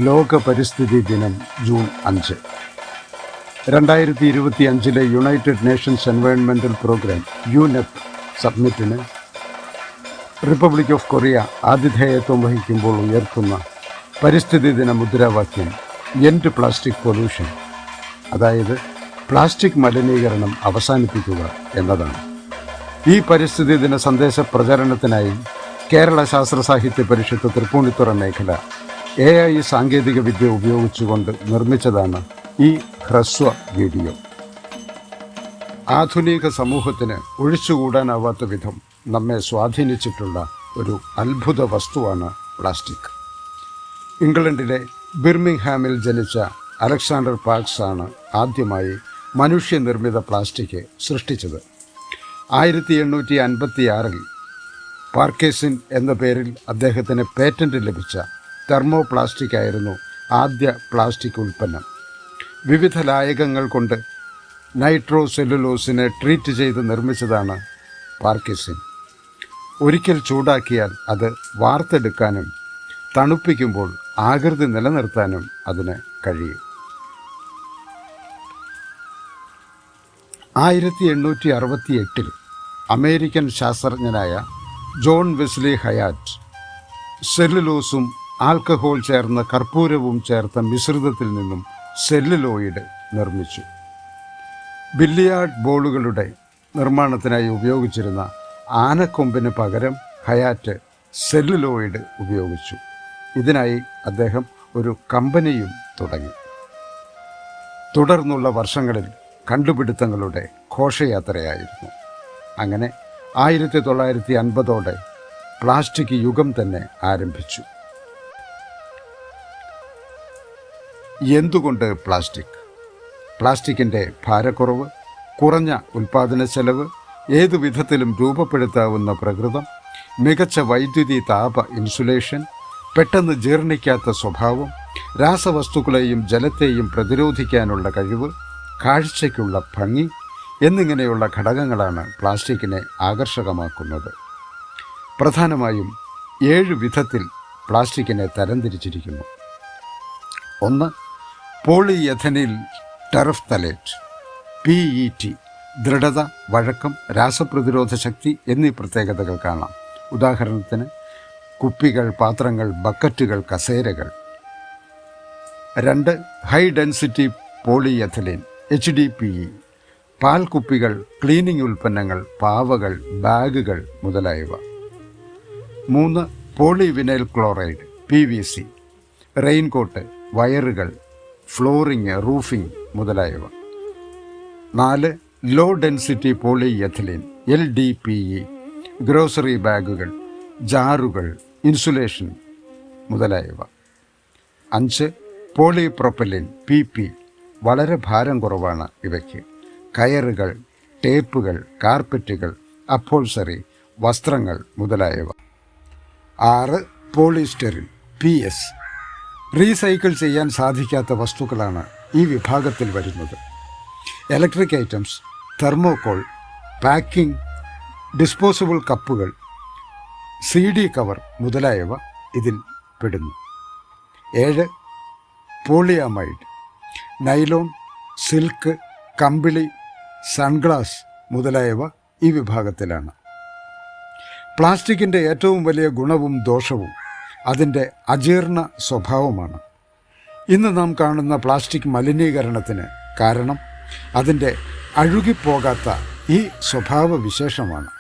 ലോക പരിസ്ഥിതി ദിനം ജൂൺ 5. 2025 യുണൈറ്റഡ് നേഷൻസ് എൻവയോൺമെൻ്റൽ പ്രോഗ്രാം UNEP സബ്മിറ്റിന് റിപ്പബ്ലിക് ഓഫ് കൊറിയ ആതിഥേയത്വം വഹിക്കുമ്പോൾ ഉയർത്തുന്ന പരിസ്ഥിതി ദിന മുദ്രാവാക്യം എൻഡ് പ്ലാസ്റ്റിക് പൊല്യൂഷൻ, അതായത് പ്ലാസ്റ്റിക് മലിനീകരണം അവസാനിപ്പിക്കുക എന്നതാണ്. ഈ പരിസ്ഥിതി ദിന സന്ദേശ പ്രചരണത്തിനായി കേരള ശാസ്ത്ര സാഹിത്യ പരിഷത്ത് തൃപ്പൂണിത്തുറ മേഖല AI സാങ്കേതിക വിദ്യ ഉപയോഗിച്ചുകൊണ്ട് നിർമ്മിച്ചതാണ് ഈ ഹ്രസ്വ വീഡിയോ. ആധുനിക സമൂഹത്തിന് ഒഴിച്ചുകൂടാനാവാത്ത വിധം നമ്മെ സ്വാധീനിച്ചിട്ടുള്ള ഒരു അത്ഭുത വസ്തുവാണ് പ്ലാസ്റ്റിക്. ഇംഗ്ലണ്ടിലെ ബിർമിംഗ്ഹാമിൽ ജനിച്ച അലക്സാണ്ടർ പാർക്സ് ആണ് ആദ്യമായി മനുഷ്യനിർമ്മിത പ്ലാസ്റ്റിക് സൃഷ്ടിച്ചത്. 1856 പാർക്കേസിൻ എന്ന പേരിൽ അദ്ദേഹത്തിന് പേറ്റന്റ് ലഭിച്ച തെർമോ പ്ലാസ്റ്റിക് ആയിരുന്നു ആദ്യ പ്ലാസ്റ്റിക് ഉൽപ്പന്നം. വിവിധ ലായകങ്ങൾ കൊണ്ട് നൈട്രോ സെല്ലുലോസിനെ ട്രീറ്റ് ചെയ്ത് നിർമ്മിച്ചതാണ് പാർക്കേസിൻ. ഒരിക്കൽ ചൂടാക്കിയാൽ അത് വാർത്തെടുക്കാനും തണുപ്പിക്കുമ്പോൾ ആകൃതി നിലനിർത്താനും അതിന് കഴിയും. 1868 അമേരിക്കൻ ശാസ്ത്രജ്ഞനായ ജോൺ വെസ്ലി ഹയാറ്റ് സെല്ലുലോസും ആൽക്കഹോൾ ചേർന്ന കർപ്പൂരവും ചേർത്ത മിശ്രിതത്തിൽ നിന്നും സെല്ലുലോയിഡ് നിർമ്മിച്ചു. ബില്ലിയാർഡ് ബോളുകളുടെ നിർമ്മാണത്തിനായി ഉപയോഗിച്ചിരുന്ന ആനക്കൊമ്പിന് പകരം ഹയാറ്റ് സെല്ലുലോയിഡ് ഉപയോഗിച്ചു. ഇതിനായി അദ്ദേഹം ഒരു കമ്പനിയും തുടങ്ങി. തുടർന്നുള്ള വർഷങ്ങളിൽ കണ്ടുപിടുത്തങ്ങളുടെ ഘോഷയാത്രയായിരുന്നു. അങ്ങനെ 1950 പ്ലാസ്റ്റിക് യുഗം തന്നെ ആരംഭിച്ചു. എന്തുകൊണ്ട് പ്ലാസ്റ്റിക്? പ്ലാസ്റ്റിക്കിൻ്റെ ഭാരക്കുറവ്, കുറഞ്ഞ ഉൽപ്പാദന ചെലവ്, ഏതു വിധത്തിലും രൂപപ്പെടുത്താവുന്ന പ്രകൃതം, മികച്ച വൈദ്യുതി താപ ഇൻസുലേഷൻ, പെട്ടെന്ന് ജീർണിക്കാത്ത സ്വഭാവം, രാസവസ്തുക്കളെയും ജലത്തെയും പ്രതിരോധിക്കാനുള്ള കഴിവ്, കാഴ്ചയ്ക്കുള്ള ഭംഗി എന്നിങ്ങനെയുള്ള ഘടകങ്ങളാണ് പ്ലാസ്റ്റിക്കിനെ ആകർഷകമാക്കുന്നത്. പ്രധാനമായും 7 വിധത്തിൽ പ്ലാസ്റ്റിക്കിനെ തരംതിരിച്ചിരിക്കുന്നു. 1. പോളിയെഥനിൽ ടെറഫ്തലേറ്റ് PET. ദൃഢത, വഴക്കം, രാസപ്രതിരോധ ശക്തി എന്നീ പ്രത്യേകതകൾ കാണാം. ഉദാഹരണത്തിന് കുപ്പികൾ, പാത്രങ്ങൾ, ബക്കറ്റുകൾ, കസേരകൾ. 2. High density polyethylene HDPE. പാൽ കുപ്പികൾ, ക്ലീനിംഗ് ഉൽപ്പന്നങ്ങൾ, പാവകൾ, ബാഗുകൾ മുതലായവ. 3. Polyvinyl chloride PVC. റെയിൻകോട്ട്, വയറുകൾ, ഫ്ലോറിംഗ്, റൂഫിംഗ് മുതലായവ. 4. Low density polyethylene LDPE. Grocery ബാഗുകൾ, ജാറുകൾ, ഇൻസുലേഷൻ മുതലായവ. 5. പോളിപ്രൊപ്പലിൻ PP. വളരെ ഭാരം കുറവാണ് ഇവയ്ക്ക്. കയറുകൾ, ടേപ്പുകൾ, കാർപ്പറ്റുകൾ, അപ്പോൾസറി, വസ്ത്രങ്ങൾ മുതലായവ. 6. പോളിസ്റ്റെറിൻ PS. റീസൈക്കിൾ ചെയ്യാൻ സാധിക്കാത്ത വസ്തുക്കളാണ് ഈ വിഭാഗത്തിൽ വരുന്നത്. Electric items, thermocol, packing, disposable കപ്പുകൾ, CD കവർ മുതലായവ ഇതിൽ പെടുന്നു. 7. പോളിയമൈഡ്. നൈലോൺ, സിൽക്ക്, കമ്പിളി, സൺഗ്ലാസ് മുതലായവ ഈ വിഭാഗത്തിലാണ്. പ്ലാസ്റ്റിക്കിൻ്റെ ഏറ്റവും വലിയ ഗുണവും ദോഷവും അതിൻ്റെ അജീർണ സ്വഭാവമാണ്. ഇന്ന് നാം കാണുന്ന പ്ലാസ്റ്റിക് മലിനീകരണത്തിന് കാരണം അതിൻ്റെ അഴുകിപ്പോകാത്ത ഈ സ്വഭാവ വിശേഷമാണ്.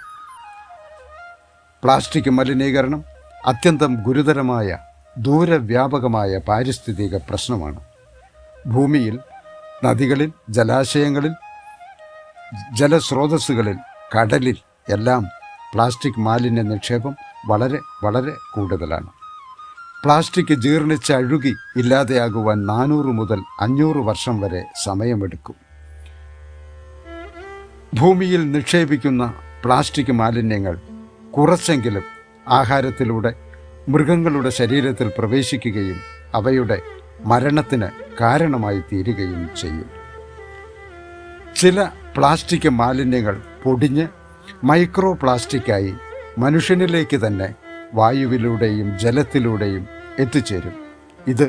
പ്ലാസ്റ്റിക് മലിനീകരണം അത്യന്തം ഗുരുതരമായ, ദൂരവ്യാപകമായ പാരിസ്ഥിതിക പ്രശ്നമാണ്. ഭൂമിയിൽ, നദികളിൽ, ജലാശയങ്ങളിൽ, ജലസ്രോതസ്സുകളിൽ, കടലിൽ എല്ലാം പ്ലാസ്റ്റിക് മാലിന്യ നിക്ഷേപം വളരെ വളരെ കൂടുതലാണ്. പ്ലാസ്റ്റിക് ജീർണിച്ച് അഴുകി ഇല്ലാതെയാകുവാൻ 400 മുതൽ 500 വർഷം വരെ സമയമെടുക്കും. ഭൂമിയിൽ നിക്ഷേപിക്കുന്ന പ്ലാസ്റ്റിക് മാലിന്യങ്ങൾ കുറച്ചെങ്കിലും ആഹാരത്തിലൂടെ മൃഗങ്ങളുടെ ശരീരത്തിൽ പ്രവേശിക്കുകയും അവയുടെ മരണത്തിന് കാരണമായി തീരുകയും ചെയ്യും. ചില പ്ലാസ്റ്റിക് മാലിന്യങ്ങൾ പൊടിഞ്ഞ് മൈക്രോ പ്ലാസ്റ്റിക്കായി മനുഷ്യനിലേക്ക് തന്നെ വായുവിലൂടെയും ജലത്തിലൂടെയും എത്തിച്ചേരും. ഇത്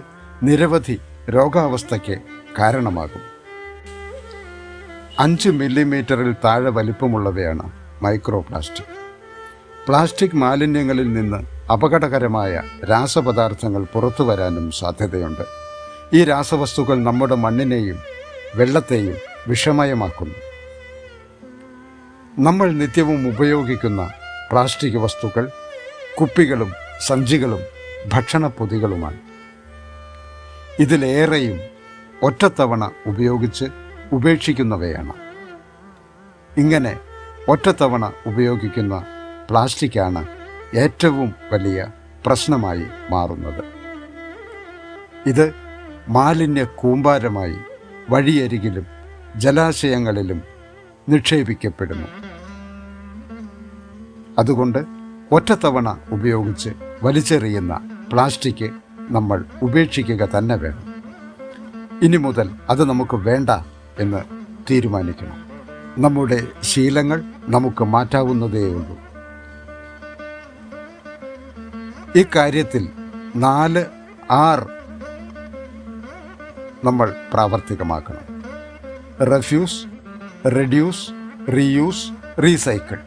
നിരവധി രോഗാവസ്ഥയ്ക്ക് കാരണമാകും. 5 മില്ലിമീറ്ററിൽ താഴെ വലിപ്പമുള്ളവയാണ് മൈക്രോ പ്ലാസ്റ്റിക്. പ്ലാസ്റ്റിക് മാലിന്യങ്ങളിൽ നിന്ന് അപകടകരമായ രാസപദാർത്ഥങ്ങൾ പുറത്തു വരാനും സാധ്യതയുണ്ട്. ഈ രാസവസ്തുക്കൾ നമ്മുടെ മണ്ണിനെയും വെള്ളത്തെയും വിഷമയമാക്കുന്നു. നമ്മൾ നിത്യവും ഉപയോഗിക്കുന്ന പ്ലാസ്റ്റിക് വസ്തുക്കൾ കുപ്പികളും സഞ്ചികളും ഭക്ഷണപ്പൊതികളുമാണ്. ഇതിലേറെയും ഒറ്റത്തവണ ഉപയോഗിച്ച് ഉപേക്ഷിക്കുന്നവയാണ്. ഇങ്ങനെ ഒറ്റത്തവണ ഉപയോഗിക്കുന്ന പ്ലാസ്റ്റിക്കാണ് ഏറ്റവും വലിയ പ്രശ്നമായി മാറുന്നത്. ഇത് മാലിന്യ കൂമ്പാരമായി വഴിയരികിലും ജലാശയങ്ങളിലും നിക്ഷേപിക്കപ്പെടുന്നു. അതുകൊണ്ട് ഒറ്റത്തവണ ഉപയോഗിച്ച് വലിച്ചെറിയുന്ന പ്ലാസ്റ്റിക് നമ്മൾ ഉപേക്ഷിക്കുക തന്നെ വേണം. ഇനി മുതൽ അത് നമുക്ക് വേണ്ട എന്ന് തീരുമാനിക്കണം. നമ്മുടെ ശീലങ്ങൾ നമുക്ക് മാറ്റാവുന്നതേയുള്ളൂ. ഇക്കാര്യത്തിൽ 4 R നമ്മൾ പ്രാവർത്തികമാക്കണം. Refuse, reduce, reuse, recycle.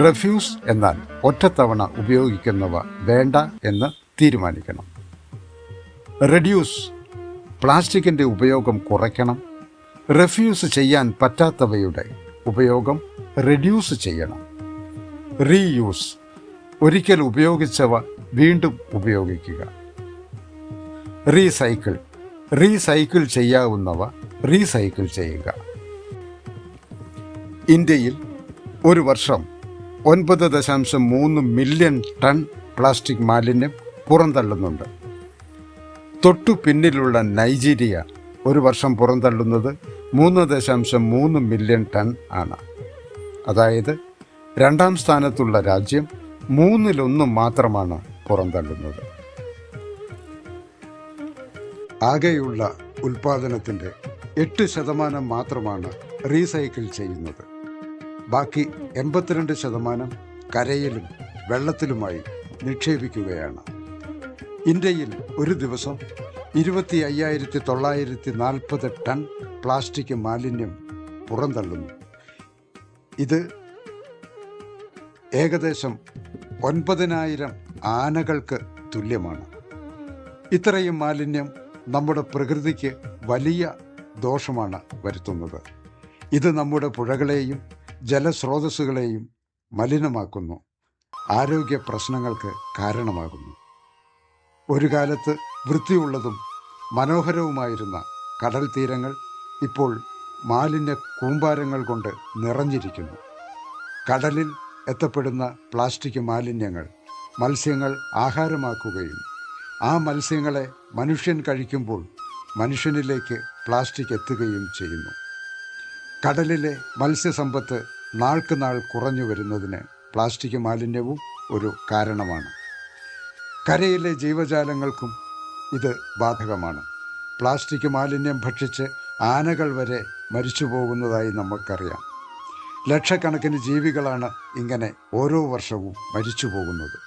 Refuse എന്നാൽ ഒറ്റത്തവണ ഉപയോഗിക്കുന്നവ വേണ്ട എന്ന് തീരുമാനിക്കണം. റെഡ്യൂസ്, പ്ലാസ്റ്റിക്കിൻ്റെ ഉപയോഗം കുറയ്ക്കണം. റെഫ്യൂസ് ചെയ്യാൻ പറ്റാത്തവയുടെ ഉപയോഗം റെഡ്യൂസ് ചെയ്യണം. റീയൂസ്, ഒരിക്കൽ ഉപയോഗിച്ചവ വീണ്ടും ഉപയോഗിക്കുക. റീസൈക്കിൾ, റീസൈക്കിൾ ചെയ്യാവുന്നവ റീസൈക്കിൾ ചെയ്യുക. ഇന്ത്യയിൽ ഒരു വർഷം 9.3 മില്യൺ ടൺ പ്ലാസ്റ്റിക് മാലിന്യം പുറന്തള്ളുന്നുണ്ട്. തൊട്ടു പിന്നിലുള്ള നൈജീരിയ ഒരു വർഷം പുറന്തള്ളുന്നത് 3.3 മില്യൺ ടൺ ആണ്. അതായത് 2ാം സ്ഥാനത്തുള്ള രാജ്യം 1/3 മാത്രമാണ് പുറന്തള്ളുന്നത്. ആകെയുള്ള ഉൽപാദനത്തിൻ്റെ 8% മാത്രമാണ് റീസൈക്കിൾ ചെയ്യുന്നത്. ബാക്കി 82% കരയിലും വെള്ളത്തിലുമായി നിക്ഷേപിക്കുകയാണ്. ഇന്ത്യയിൽ ഒരു ദിവസം 25,940 ടൺ പ്ലാസ്റ്റിക് മാലിന്യം പുറന്തള്ളുന്നു. ഇത് ഏകദേശം 9,000 ആനകൾക്ക് തുല്യമാണ്. ഇത്രയും മാലിന്യം നമ്മുടെ പ്രകൃതിക്ക് വലിയ ദോഷമാണ് വരുത്തുന്നത്. ഇത് നമ്മുടെ പുഴകളെയും ജലസ്രോതസ്സുകളെയും മലിനമാക്കുന്നു, ആരോഗ്യ പ്രശ്നങ്ങൾക്ക് കാരണമാകുന്നു. ഒരു കാലത്ത് വൃത്തിയുള്ളതും മനോഹരവുമായിരുന്ന കടൽ തീരങ്ങൾ ഇപ്പോൾ മാലിന്യ കൂമ്പാരങ്ങൾ കൊണ്ട് നിറഞ്ഞിരിക്കുന്നു. കടലിൽ എത്തപ്പെടുന്ന പ്ലാസ്റ്റിക് മാലിന്യങ്ങൾ മത്സ്യങ്ങൾ ആഹാരമാക്കുകയും ആ മത്സ്യങ്ങളെ മനുഷ്യൻ കഴിക്കുമ്പോൾ മനുഷ്യനിലേക്ക് പ്ലാസ്റ്റിക് എത്തുകയും ചെയ്യുന്നു. കടലിലെ മത്സ്യസമ്പത്ത് നാൾക്ക് നാൾ കുറഞ്ഞു വരുന്നതിന് പ്ലാസ്റ്റിക് മാലിന്യവും ഒരു കാരണമാണ്. കരയിലെ ജീവജാലങ്ങൾക്കും ഇത് ബാധകമാണ്. പ്ലാസ്റ്റിക് മാലിന്യം ഭക്ഷിച്ച് ആനകൾ വരെ മരിച്ചു പോകുന്നതായി നമുക്കറിയാം. ലക്ഷക്കണക്കിന് ജീവികളാണ് ഇങ്ങനെ ഓരോ വർഷവും മരിച്ചു പോകുന്നത്.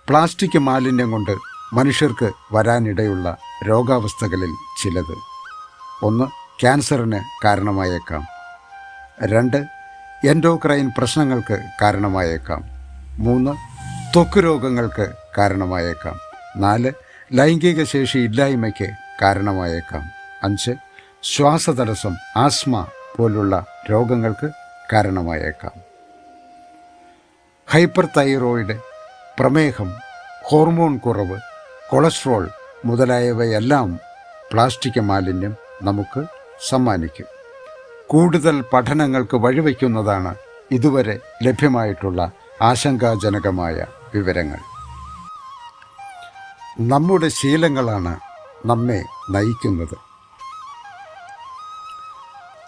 പ്ലാസ്റ്റിക് മാലിന്യം കൊണ്ട് മനുഷ്യർക്ക് വരാനിടയുള്ള രോഗാവസ്ഥകളിൽ ചിലത്: 1. ക്യാൻസറിന് കാരണമായേക്കാം. 2. എൻഡോക്രൈൻ പ്രശ്നങ്ങൾക്ക് കാരണമായേക്കാം. 3. ത്വക്ക് രോഗങ്ങൾക്ക് കാരണമായേക്കാം. 4. ലൈംഗിക ശേഷി ഇല്ലായ്മയ്ക്ക് കാരണമായേക്കാം. 5. ശ്വാസതടസ്സം, ആസ്മ പോലുള്ള രോഗങ്ങൾക്ക് കാരണമായേക്കാം. ഹൈപ്പർ തൈറോയിഡ്, പ്രമേഹം, ഹോർമോൺ കുറവ്, കൊളസ്ട്രോൾ മുതലായവയെല്ലാം പ്ലാസ്റ്റിക് മാലിന്യം നമുക്ക് സമ്മാനിക്കും. കൂടുതൽ പഠനങ്ങൾക്ക് വഴിവെക്കുന്നതാണ് ഇതുവരെ ലഭ്യമായിട്ടുള്ള ആശങ്കാജനകമായ വിവരങ്ങൾ. നമ്മുടെ ശീലങ്ങളാണ് നമ്മെ നയിക്കുന്നത്.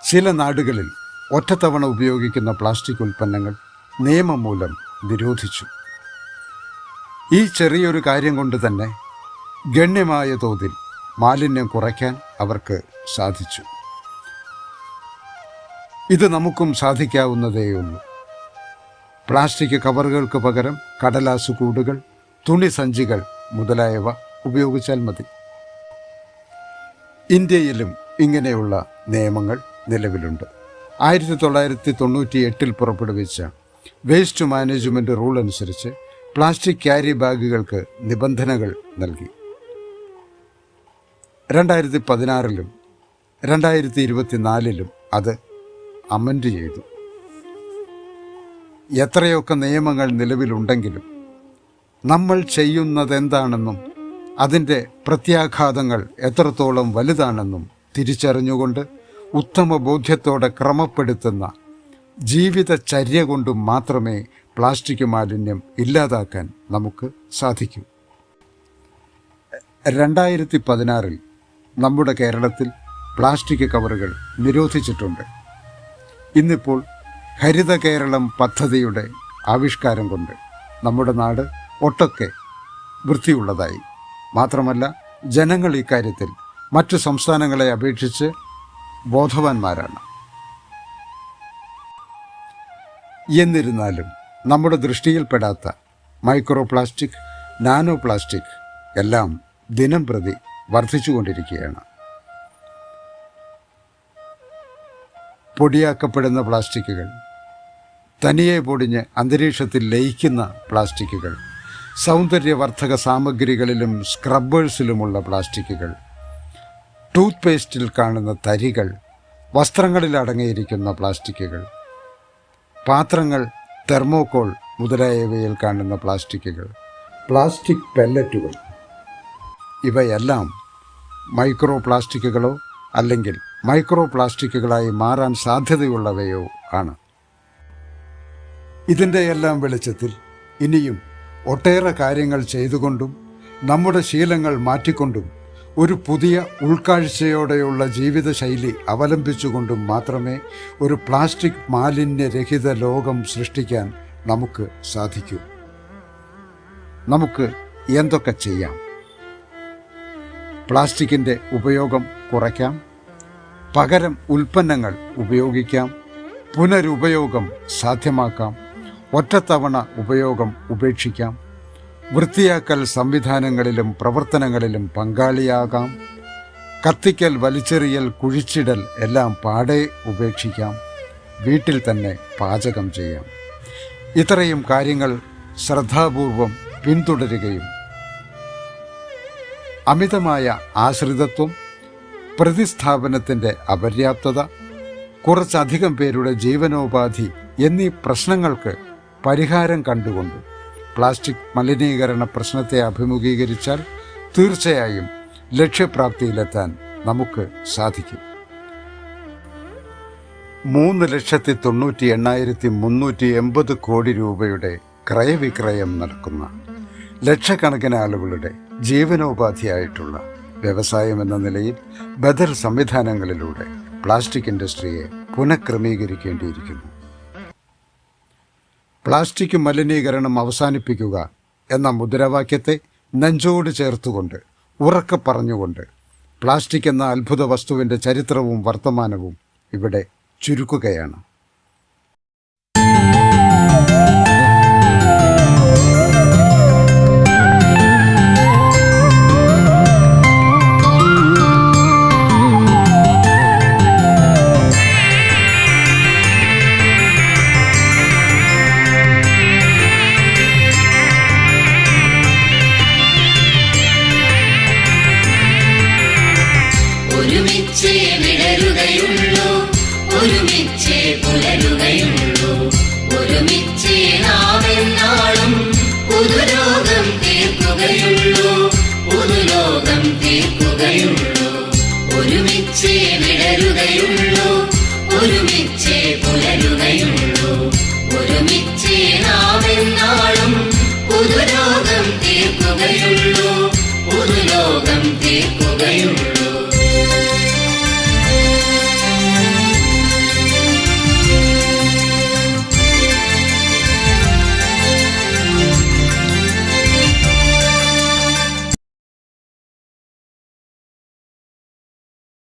ചില നാടുകളിൽ ഒറ്റത്തവണ ഉപയോഗിക്കുന്ന പ്ലാസ്റ്റിക് ഉൽപ്പന്നങ്ങൾ നിയമം മൂലം നിരോധിച്ചു. ഈ ചെറിയൊരു കാര്യം കൊണ്ട് തന്നെ ഗണ്യമായ തോതിൽ മാലിന്യം കുറയ്ക്കാൻ അവർക്ക് സാധിച്ചു. ഇത് നമുക്കും സാധിക്കാവുന്നതേയുള്ളൂ. പ്ലാസ്റ്റിക് കവറുകൾക്ക് പകരം കടലാസ് കൂടുകൾ, തുണി സഞ്ചികൾ മുതലായവ ഉപയോഗിച്ചാൽ മതി. ഇന്ത്യയിലും ഇങ്ങനെയുള്ള നിയമങ്ങൾ നിലവിലുണ്ട്. 1998 പുറപ്പെടുവിച്ച വേസ്റ്റ് മാനേജ്മെൻറ്റ് റൂൾ അനുസരിച്ച് പ്ലാസ്റ്റിക് ക്യാരി ബാഗുകൾക്ക് നിബന്ധനകൾ നൽകി. 2016 2024 അത് അമെൻഡ് ചെയ്തു. എത്രയൊക്കെ നിയമങ്ങൾ നിലവിലുണ്ടെങ്കിലും നമ്മൾ ചെയ്യുന്നതെന്താണെന്നും അതിൻ്റെ പ്രത്യാഘാതങ്ങൾ എത്രത്തോളം വലുതാണെന്നും തിരിച്ചറിഞ്ഞുകൊണ്ട് ഉത്തമ ബോധ്യത്തോടെ ക്രമപ്പെടുത്തുന്ന ജീവിതചര്യ കൊണ്ട് മാത്രമേ പ്ലാസ്റ്റിക് മാലിന്യം ഇല്ലാതാക്കാൻ നമുക്ക് സാധിക്കൂ. 2016 നമ്മുടെ കേരളത്തിൽ പ്ലാസ്റ്റിക് കവറുകൾ നിരോധിച്ചിട്ടുണ്ട്. ഇന്നിപ്പോൾ ഹരിത കേരളം പദ്ധതിയുടെ ആവിഷ്കാരം കൊണ്ട് നമ്മുടെ നാട് ഒട്ടൊക്കെ വൃത്തിയുള്ളതായി. മാത്രമല്ല, ജനങ്ങൾ ഇക്കാര്യത്തിൽ മറ്റു സംസ്ഥാനങ്ങളെ അപേക്ഷിച്ച് ബോധവാന്മാരാണ്. എന്നിരുന്നാലും നമ്മുടെ ദൃഷ്ടിയിൽപ്പെടാത്ത മൈക്രോ പ്ലാസ്റ്റിക്, നാനോ പ്ലാസ്റ്റിക് എല്ലാം ദിനം പ്രതി വർദ്ധിച്ചുകൊണ്ടിരിക്കുകയാണ്. പൊടിയാക്കപ്പെടുന്ന പ്ലാസ്റ്റിക്കുകൾ, തനിയെ പൊടിഞ്ഞ് അന്തരീക്ഷത്തിൽ ലയിക്കുന്ന പ്ലാസ്റ്റിക്കുകൾ, സൗന്ദര്യവർദ്ധക സാമഗ്രികളിലും സ്ക്രബ്ബേഴ്സിലുമുള്ള പ്ലാസ്റ്റിക്കുകൾ, ടൂത്ത് പേസ്റ്റിൽ കാണുന്ന തരികൾ, വസ്ത്രങ്ങളിൽ അടങ്ങിയിരിക്കുന്ന പ്ലാസ്റ്റിക്കുകൾ, പാത്രങ്ങൾ, തെർമോകോൾ മുതലായവയിൽ കാണുന്ന പ്ലാസ്റ്റിക്കുകൾ, പ്ലാസ്റ്റിക് പെല്ലറ്റുകൾ, ഇവയെല്ലാം മൈക്രോ പ്ലാസ്റ്റിക്കുകളോ അല്ലെങ്കിൽ മൈക്രോ പ്ലാസ്റ്റിക്കുകളായി മാറാൻ സാധ്യതയുള്ളവയോ ആണ്. ഇതിൻ്റെ എല്ലാം വെളിച്ചത്തിൽ ഇനിയും ഒട്ടേറെ കാര്യങ്ങൾ ചെയ്തുകൊണ്ടും നമ്മുടെ ശീലങ്ങൾ മാറ്റിക്കൊണ്ടും ഒരു പുതിയ ഉൾക്കാഴ്ചയോടെയുള്ള ജീവിതശൈലി അവലംബിച്ചുകൊണ്ടും മാത്രമേ ഒരു പ്ലാസ്റ്റിക് മാലിന്യരഹിത ലോകം സൃഷ്ടിക്കാൻ നമുക്ക് സാധിക്കൂ. നമുക്ക് എന്തൊക്കെ ചെയ്യാം? പ്ലാസ്റ്റിക്കിൻ്റെ ഉപയോഗം കുറയ്ക്കാം, പകരം ഉൽപ്പന്നങ്ങൾ ഉപയോഗിക്കാം, പുനരുപയോഗം സാധ്യമാക്കാം, ഒറ്റത്തവണ ഉപയോഗം ഉപേക്ഷിക്കാം, വൃത്തിയാക്കൽ സംവിധാനങ്ങളിലും പ്രവർത്തനങ്ങളിലും പങ്കാളിയാകാം, കത്തിക്കൽ, വലിച്ചെറിയൽ, കുഴിച്ചിടൽ എല്ലാം പാടെ ഉപേക്ഷിക്കാം, വീട്ടിൽ തന്നെ പാചകം ചെയ്യാം. ഇത്രയും കാര്യങ്ങൾ ശ്രദ്ധാപൂർവം പിന്തുടരുകയും അമിതമായ ആശ്രിതത്വം, പ്രതിസ്ഥാപനത്തിൻ്റെ അപര്യാപ്തത, കുറച്ചധികം പേരുടെ ജീവനോപാധി എന്നീ പ്രശ്നങ്ങൾക്ക് പരിഹാരം കണ്ടുകൊണ്ട് പ്ലാസ്റ്റിക് മലിനീകരണ പ്രശ്നത്തെ അഭിമുഖീകരിച്ചാൽ തീർച്ചയായും ലക്ഷ്യപ്രാപ്തിയിലെത്താൻ നമുക്ക് സാധിക്കും. 3,98,380 കോടി രൂപയുടെ ക്രയവിക്രയം നടക്കുന്ന ലക്ഷക്കണക്കിന് ആളുകളുടെ ജീവനോപാധിയായിട്ടുള്ള വ്യവസായം എന്ന നിലയിൽ ബദൽ സംവിധാനങ്ങളിലൂടെ പ്ലാസ്റ്റിക് ഇൻഡസ്ട്രിയെ പുനഃക്രമീകരിക്കേണ്ടിയിരിക്കുന്നു. പ്ലാസ്റ്റിക് മലിനീകരണം അവസാനിപ്പിക്കുക എന്ന മുദ്രാവാക്യത്തെ നെഞ്ചോട് ചേർത്തുകൊണ്ട് ഉറക്കെ പറഞ്ഞുകൊണ്ട് പ്ലാസ്റ്റിക് എന്ന അത്ഭുത വസ്തുവിൻ്റെ ചരിത്രവും വർത്തമാനവും ഇവിടെ ചുരുക്കുകയാണ്. ഒരുമിച്ചേ പുലരുകയുള്ളൂ, ഒരുമിച്ചേ നാമെന്നാളും പുതുലോകം തീർക്കുകയുള്ളൂ, പുതുലോകം തീർക്കുകയുള്ളൂ. ഒരുമിച്ചേ വിടരുകയുള്ളൂ, ഒരുമിച്ചേ പുലരുകയുള്ളൂ, ഒരുമിച്ചേ നാമെന്നാളും പുതുലോകം തീർക്കുകയുള്ളൂ, പുതുലോകം തീർക്കുകയുള്ളൂ.